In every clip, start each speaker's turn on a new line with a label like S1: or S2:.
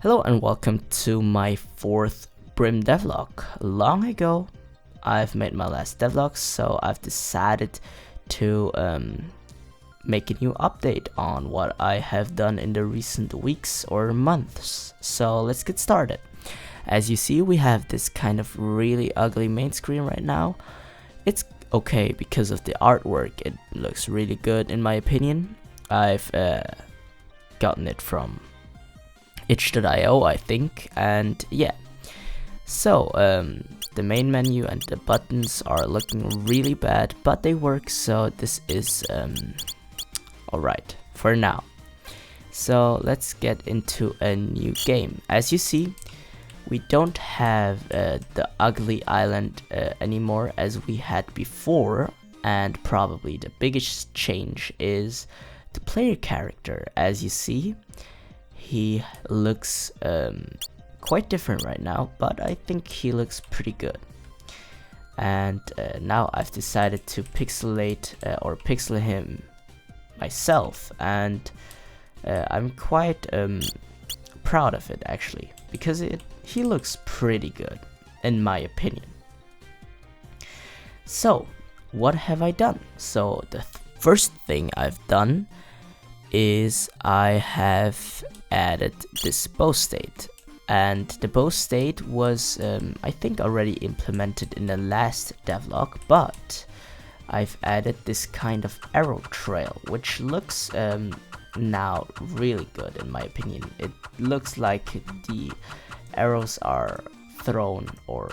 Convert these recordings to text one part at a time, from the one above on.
S1: Hello and welcome to my fourth Brim Devlog. Long ago, I've made my last devlog, so I've decided to make a new update on what I have done in the recent weeks or months. So let's get started. As you see, we have this kind of really ugly main screen right now. It's okay because of the artwork. It looks really good in my opinion. I've gotten it from itch.io, I think, and yeah. So the main menu and the buttons are looking really bad, but they work, so this is alright for now. So let's get into a new game. As you see, we don't have the ugly island anymore as we had before, and probably the biggest change is the player character. As you see, he looks quite different right now, but I think he looks pretty good. And now I've decided to pixelate or pixel him myself, and I'm quite proud of it actually, because he looks pretty good in my opinion. So what have I done? So the first thing I've done is I have added this bow state, and the bow state was I think already implemented in the last devlog, but I've added this kind of arrow trail which looks now really good in my opinion. It looks like the arrows are thrown or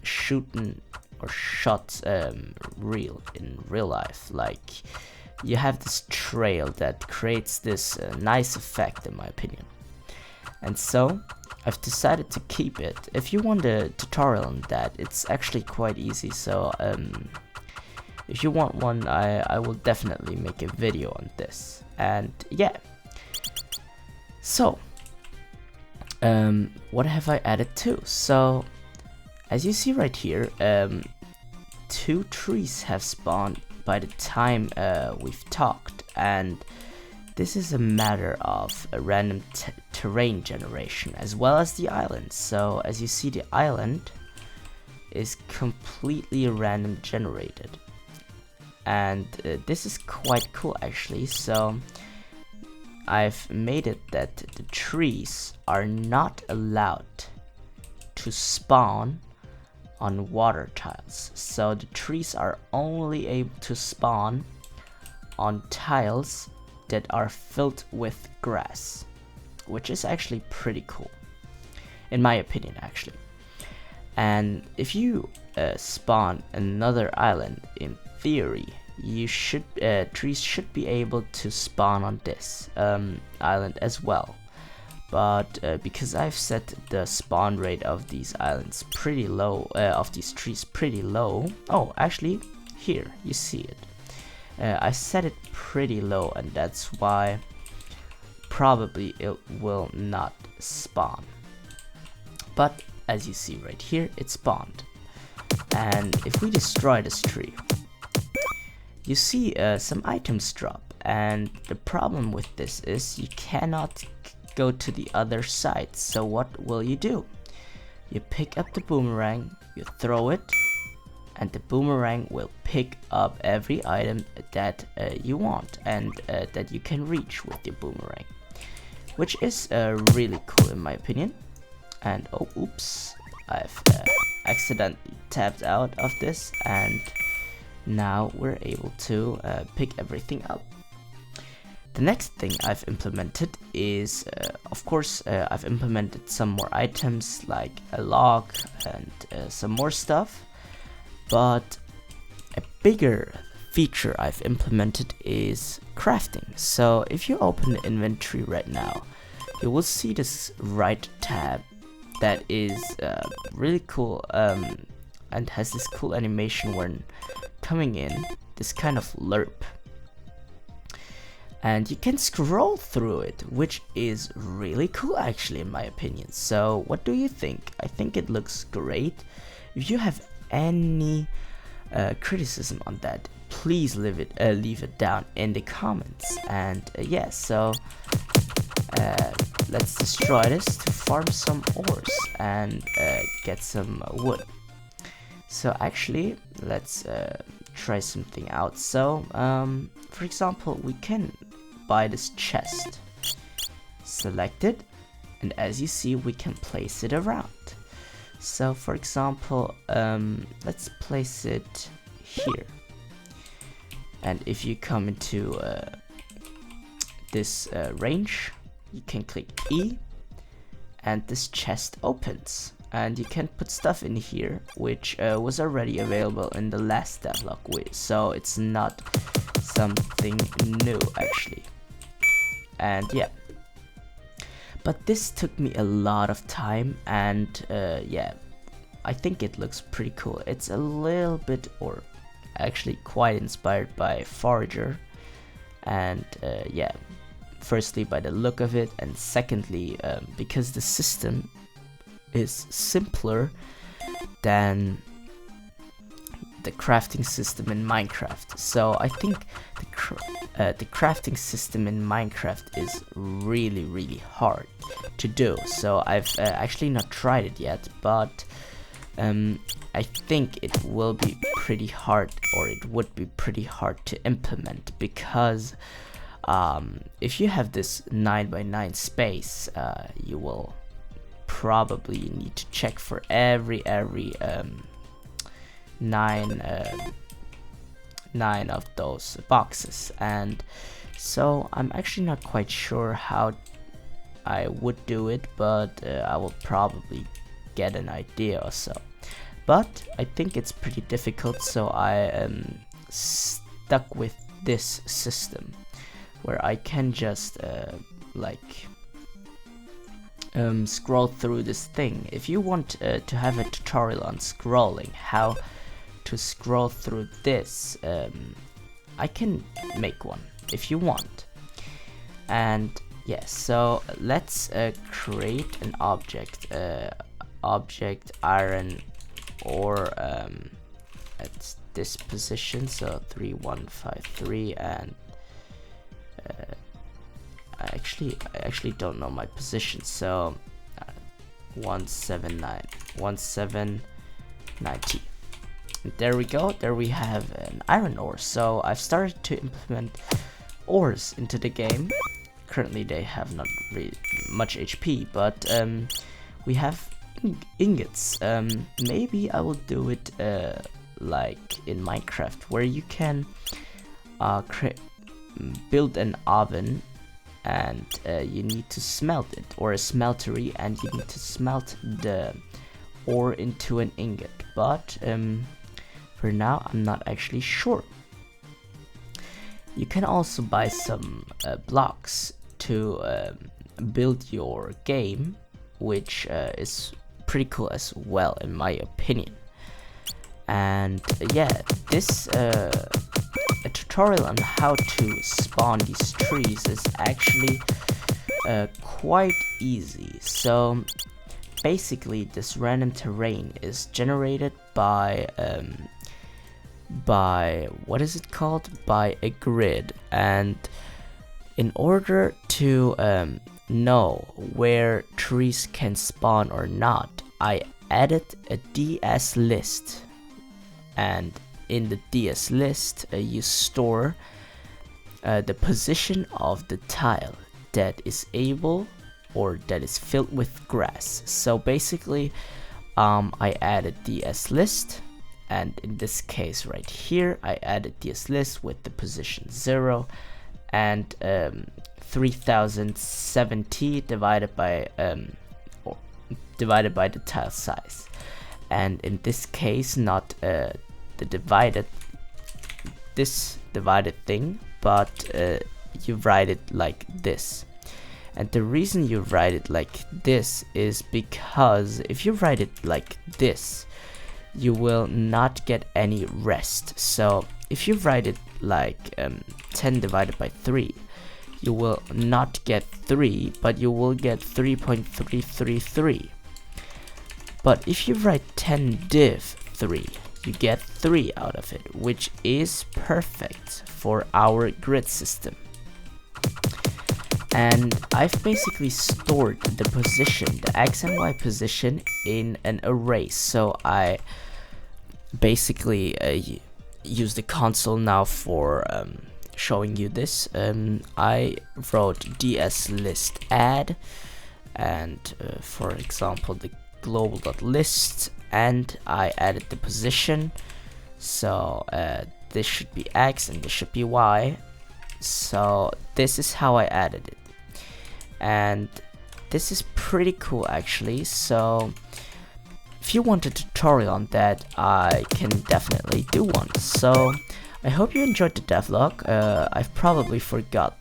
S1: shooten or shot in real life. Like, you have this trail that creates this nice effect in my opinion. And so I've decided to keep it. If you want a tutorial on that, it's actually quite easy. So if you want one, I will definitely make a video on this. And yeah. So what have I added too? So as you see right here, 2 trees have spawned by the time we've talked, and this is a matter of a random terrain generation as well as the island. So as you see, the island is completely random generated, and this is quite cool actually. So I've made it that the trees are not allowed to spawn on water tiles. So the trees are only able to spawn on tiles that are filled with grass, which is actually pretty cool in my opinion actually. And if you spawn another island, in theory you should trees should be able to spawn on this island as well. But because I've set the spawn rate of these islands pretty low, of these trees pretty low. Oh, actually, here, you see it. I set it pretty low, and that's why probably it will not spawn. But as you see right here, it spawned. And if we destroy this tree, you see some items drop. And the problem with this is you cannot go to the other side. So what will you do? You pick up the boomerang, you throw it, and the boomerang will pick up every item that you want and that you can reach with the boomerang, which is really cool in my opinion. And oh, oops, I've accidentally tapped out of this, and now we're able to pick everything up. The next thing I've implemented is, of course, I've implemented some more items like a log and some more stuff, but a bigger feature I've implemented is crafting. So if you open the inventory right now, you will see this right tab that is really cool and has this cool animation when coming in, this kind of lerp. And you can scroll through it, which is really cool actually in my opinion. So what do you think? I think it looks great. If you have any criticism on that, please leave it down in the comments. And yeah, so let's destroy this to farm some ores and get some wood. So actually, let's try something out. So, for example, we can buy this chest. Select it, and as you see, we can place it around. So, for example, let's place it here. And if you come into this range, you can click E, and this chest opens. And you can put stuff in here, which was already available in the last devlog, so it's not something new actually. And yeah, but this took me a lot of time, and yeah, I think it looks pretty cool. It's a little bit, or actually quite inspired by Forager, and yeah, firstly by the look of it, and secondly because the system is simpler than the crafting system in Minecraft. So I think the crafting system in Minecraft is really hard to do. So I've actually not tried it yet, but I think it will be pretty hard, or it would be pretty hard to implement, because if you have this 9x9 space, you will probably need to check for every 9 of those boxes, and so I'm actually not quite sure how I would do it, but I will probably get an idea or so. But I think it's pretty difficult, so I am stuck with this system where I can just like scroll through this thing. If you want to have a tutorial on scrolling, how to scroll through this, I can make one if you want. And yeah, so let's create an object, object iron ore at this position, so 3153, and I actually don't know my position, so 1790. And there we go, there we have an iron ore. So I've started to implement ores into the game. Currently they have not really much HP, but we have ingots. Maybe I will do it like in Minecraft, where you can build an oven, and you need to smelt it, or a smeltery, and you need to smelt the ore into an ingot. But for now, I'm not actually sure. You can also buy some blocks to build your game, which is pretty cool as well, in my opinion. And yeah, this a tutorial on how to spawn these trees is actually quite easy. So basically, this random terrain is generated by what is it called? By a grid. And in order to know where trees can spawn or not, I added a DS list, and in the DS list you store the position of the tile that is able, or that is filled with grass. So basically I added DS list, and in this case right here I added DS list with the position 0 and 3070 divided by the tile size. And in this case, not this divided thing, but you write it like this. And the reason you write it like this is because if you write it like this, you will not get any rest. So if you write it like 10 divided by 3, you will not get 3, but you will get 3.333. But if you write 10 div 3, you get 3 out of it, which is perfect for our grid system. and I've basically stored the position, the X and Y position, in an array. So I basically use the console now for showing you this. I wrote ds_list add, and for example the global.list, and I added the position. So this should be X and this should be Y. So this is how I added it, and this is pretty cool actually. So if you want a tutorial on that, I can definitely do one. So I hope you enjoyed the devlog. I've probably forgotten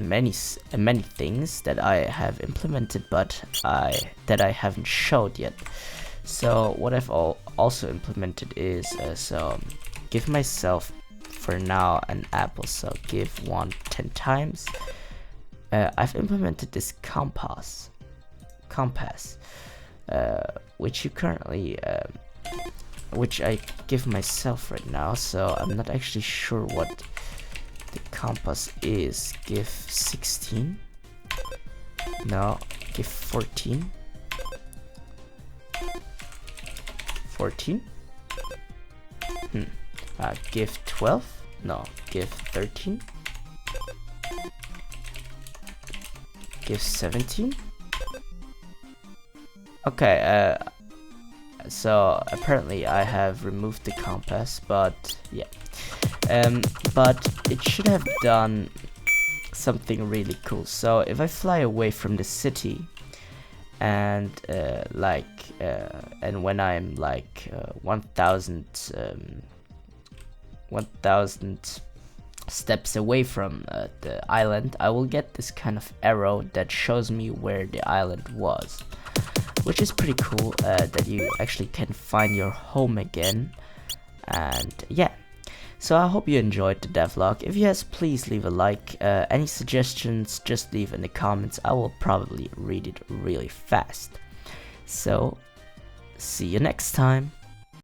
S1: many things that I have implemented, but that I haven't showed yet. So what I've also implemented is so give myself for now an apple. So give 1 10 times. I've implemented this compass, which you currently which I give myself right now. So I'm not actually sure what the compass is. Give 16. No, give 14. 14. Give 12. No, give 13. Give 17. Okay, so apparently I have removed the compass, but yeah. But it should have done something really cool. So if I fly away from the city, and and when I'm like 1,000 steps away from the island, I will get this kind of arrow that shows me where the island was, which is pretty cool, that you actually can find your home again. And yeah, so I hope you enjoyed the devlog. If yes, please leave a like. Any suggestions, just leave in the comments. I will probably read it really fast. So see you next time.